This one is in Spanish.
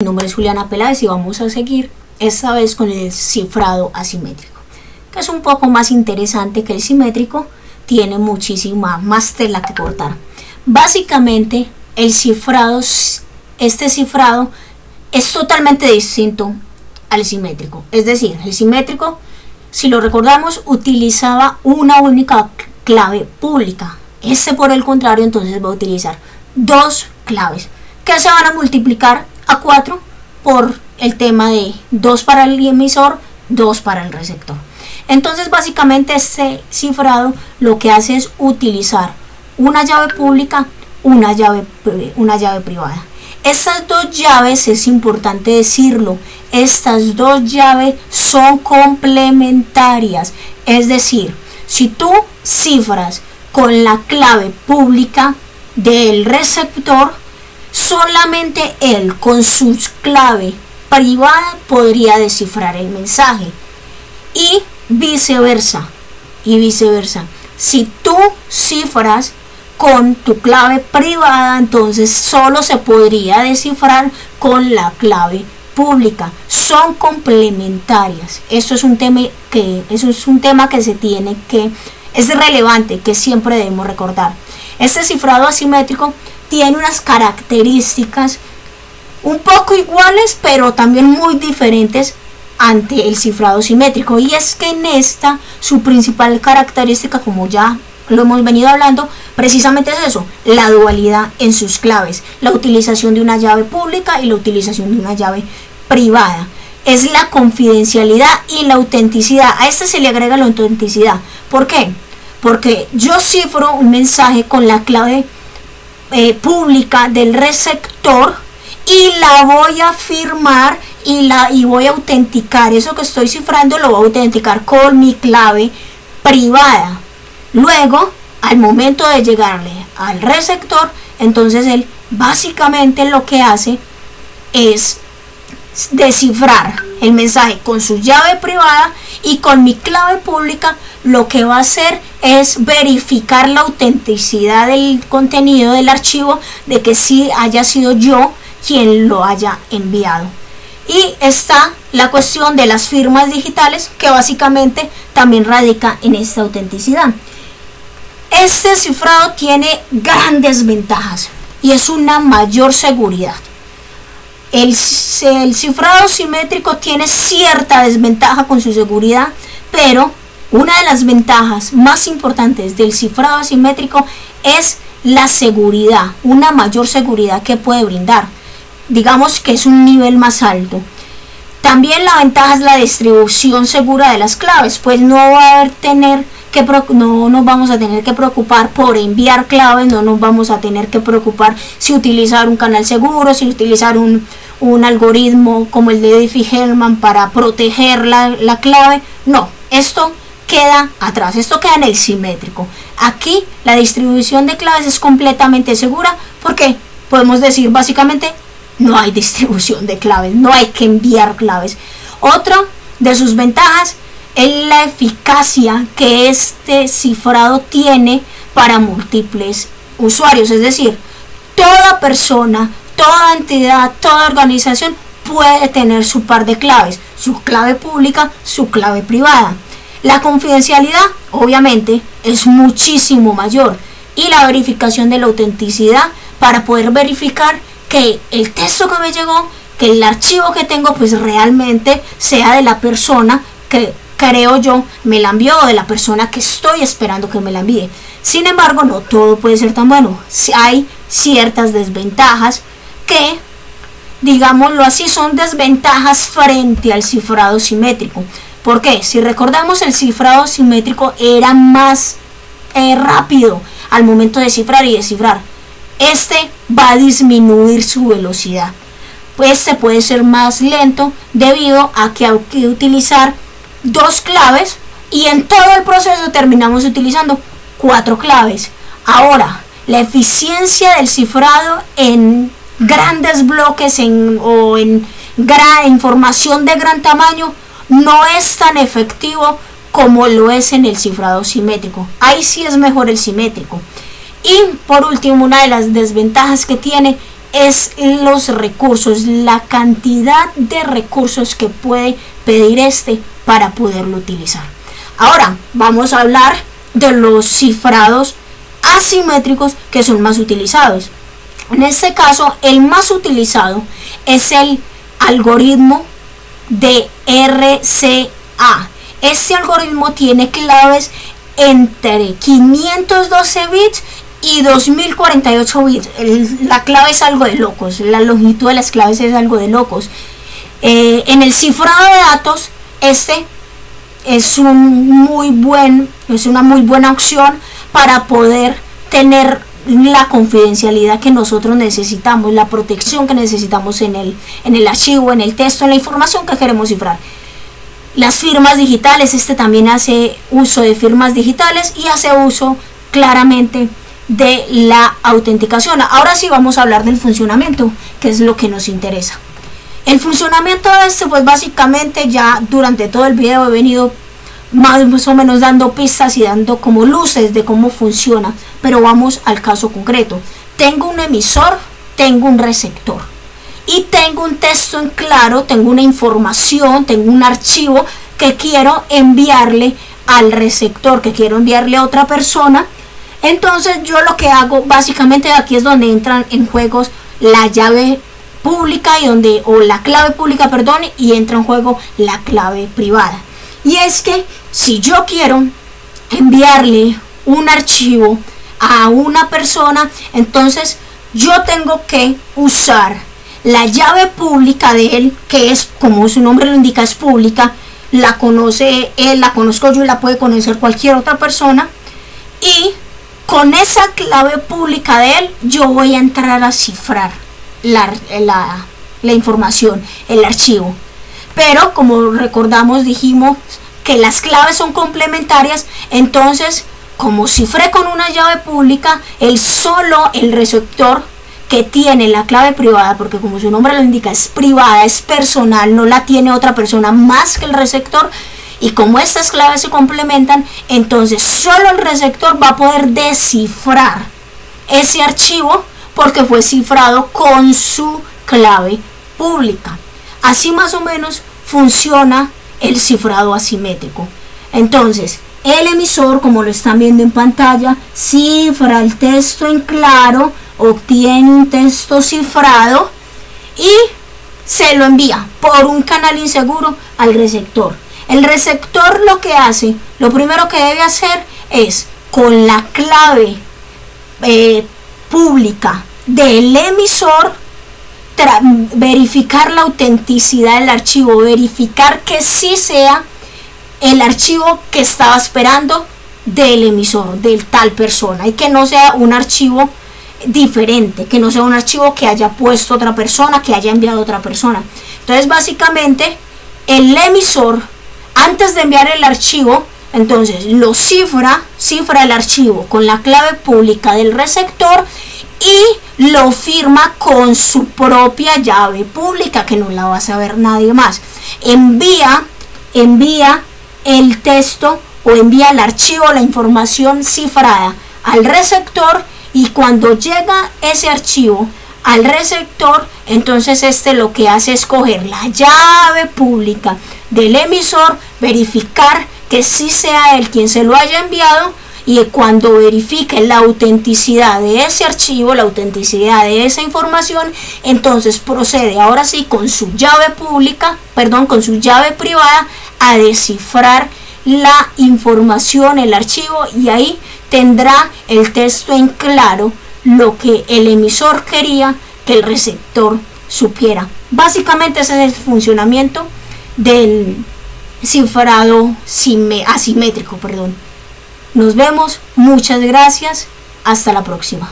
Mi nombre es Juliana Peláez y vamos a seguir esta vez con el cifrado asimétrico, que es un poco más interesante que el simétrico, tiene muchísima más tela que cortar. Básicamente el cifrado, este cifrado es totalmente distinto al simétrico, es decir, el simétrico, si lo recordamos, utilizaba una única clave pública. Este, por el contrario, entonces va a utilizar dos claves que se van a multiplicar a 4 por el tema de 2 para el emisor, 2 para el receptor. Entonces básicamente este cifrado lo que hace es utilizar una llave pública, una llave privada. Estas dos llaves, es importante decirlo, estas dos llaves son complementarias. Es decir, si tú cifras con la clave pública del receptor, solamente él con su clave privada podría descifrar el mensaje y viceversa. Si tú cifras con tu clave privada, entonces solo se podría descifrar con la clave pública. Son complementarias. Esto es un tema que es relevante, que siempre debemos recordar. Este cifrado asimétrico tiene unas características un poco iguales, pero también muy diferentes ante el cifrado simétrico, y es que en esta su principal característica, como ya lo hemos venido hablando, precisamente es eso, la dualidad en sus claves, la utilización de una llave pública y la utilización de una llave privada. Es la confidencialidad y la autenticidad. A este se le agrega la autenticidad. ¿Por qué? Porque yo cifro un mensaje con la clave pública del receptor y la voy a firmar y voy a autenticar. Eso que estoy cifrando lo voy a autenticar con mi clave privada. Luego, al momento de llegarle al receptor, entonces él básicamente lo que hace es descifrar el mensaje con su llave privada, y con mi clave pública lo que va a hacer es verificar la autenticidad del contenido del archivo, de que sí haya sido yo quien lo haya enviado. Y está la cuestión de las firmas digitales, que básicamente también radica en esta autenticidad. Este cifrado tiene grandes ventajas y es una mayor seguridad. El cifrado simétrico tiene cierta desventaja con su seguridad, pero una de las ventajas más importantes del cifrado asimétrico es la seguridad, una mayor seguridad que puede brindar. Digamos que es un nivel más alto. También la ventaja es la distribución segura de las claves, pues no nos vamos a tener que preocupar por enviar claves, no nos vamos a tener que preocupar si utilizar un canal seguro, si utilizar un algoritmo como el de Diffie-Hellman para proteger la clave. No, esto queda atrás, esto queda en el simétrico. Aquí la distribución de claves es completamente segura, porque podemos decir básicamente no hay distribución de claves, no hay que enviar claves. Otra de sus ventajas es la eficacia que este cifrado tiene para múltiples usuarios, es decir, toda persona, toda entidad, toda organización puede tener su par de claves, su clave pública, su clave privada. La confidencialidad obviamente es muchísimo mayor, y la verificación de la autenticidad para poder verificar que el texto que me llegó, que el archivo que tengo, pues realmente sea de la persona que creo yo me la envió, o de la persona que estoy esperando que me la envíe. Sin embargo, no todo puede ser tan bueno. Hay ciertas desventajas que, digámoslo así, son desventajas frente al cifrado simétrico. ¿Por qué? Si recordamos, el cifrado simétrico era más rápido al momento de cifrar y descifrar. Este va a disminuir su velocidad. Pues este puede ser más lento debido a que hay que utilizar dos claves, y en todo el proceso terminamos utilizando 4 claves. Ahora, la eficiencia del cifrado en grandes bloques o en información de gran tamaño no es tan efectivo como lo es en el cifrado simétrico. Ahí sí es mejor el simétrico. Y por último, una de las desventajas que tiene es los recursos, la cantidad de recursos que puede pedir para poderlo utilizar. Ahora vamos a hablar de los cifrados asimétricos que son más utilizados. En este caso, el más utilizado es el algoritmo de RCA. Este algoritmo tiene claves entre 512 bits y 2048 bits. La clave es algo de locos, la longitud de las claves es algo de locos. En el cifrado de datos, es una muy buena opción para poder tener la confidencialidad que nosotros necesitamos, la protección que necesitamos en el archivo, en el texto, en la información que queremos cifrar. Las firmas digitales, también hace uso de firmas digitales y hace uso claramente de la autenticación. Ahora sí vamos a hablar del funcionamiento, que es lo que nos interesa. El funcionamiento de pues básicamente ya durante todo el video he venido más o menos dando pistas y dando como luces de cómo funciona, pero vamos al caso concreto. Tengo un emisor, tengo un receptor y tengo un texto en claro, tengo una información, tengo un archivo que quiero enviarle al receptor, que quiero enviarle a otra persona. Entonces yo lo que hago básicamente, aquí es donde entran en juegos la llave pública o la clave pública, perdón, y entra en juego la clave privada. Y es que si yo quiero enviarle un archivo a una persona, entonces yo tengo que usar la llave pública de él, que es, como su nombre lo indica, es pública, la conoce él, la conozco yo y la puede conocer cualquier otra persona, y con esa clave pública de él yo voy a entrar a cifrar la información, el archivo. Pero como recordamos, dijimos que las claves son complementarias, entonces como cifré con una llave pública, el receptor que tiene la clave privada, porque como su nombre lo indica es privada, es personal, no la tiene otra persona más que el receptor, y como estas claves se complementan, entonces solo el receptor va a poder descifrar ese archivo porque fue cifrado con su clave pública. Así más o menos funciona el cifrado asimétrico. Entonces el emisor, como lo están viendo en pantalla, cifra el texto en claro, obtiene un texto cifrado y se lo envía por un canal inseguro al receptor. El receptor lo que hace, lo primero que debe hacer es con la clave pública del emisor verificar la autenticidad del archivo, verificar que sí sea el archivo que estaba esperando del emisor, de tal persona, y que no sea un archivo diferente, que no sea un archivo que haya puesto otra persona, que haya enviado otra persona. Entonces básicamente el emisor, antes de enviar el archivo, entonces lo cifra el archivo con la clave pública del receptor y lo firma con su propia llave pública, que no la va a saber nadie más. Envía el texto o envía el archivo, la información cifrada al receptor, y cuando llega ese archivo al receptor, entonces lo que hace es coger la llave pública del emisor, verificar que sí sea él quien se lo haya enviado, y cuando verifique la autenticidad de ese archivo, la autenticidad de esa información, entonces procede ahora sí con su llave pública, con su llave privada, a descifrar la información, el archivo, y ahí tendrá el texto en claro, lo que el emisor quería que el receptor supiera. Básicamente ese es el funcionamiento del cifrado asimétrico. Nos vemos, muchas gracias, hasta la próxima.